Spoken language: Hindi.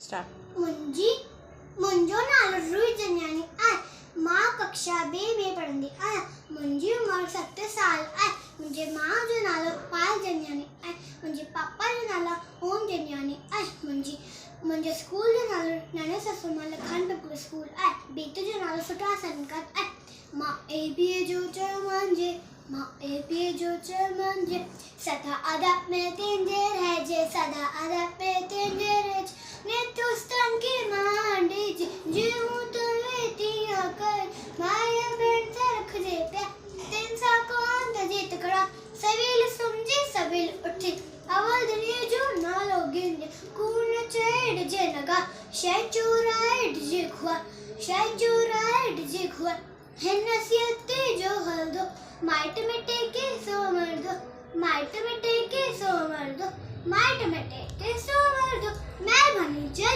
स्टार्ट। मुंहिंजी मुंहिंजो नालो रूही जनियानी आहे। मां कक्षा ॿिए में पढ़ंदी आहियां। मुंहिंजी उमिरि 7 साल आहे। मुंहिंजे माउ जो नालो पायल जनियानी आहे। मुंहिंजे पापा जो नालो ओम जनियानी आहे। मुंहिंजे स्कूल जो नालो नैना ससुमल खंड पब्लिक स्कूल आहे। बेटे जो नालो सुठा संगत आहे। मां ABA जो चमंजे सदा अदब में तेंजे रहजे, सदा अदब में तेंजे रहजे। ने तुस्तन की मांडी जीऊं तो वेतिया कर माया बेट रख जे पे तिनसा कौन दजे तकड़ा सवेल समझे सवेल उठे अवल दुनिया जो नालो गिंजे कून चेड जे नगा शय चुराए जे खुआ है नसीहते जो हल दो माइट में टेके सो मर दो माइट में टेके सो मर दो मैं बनी जय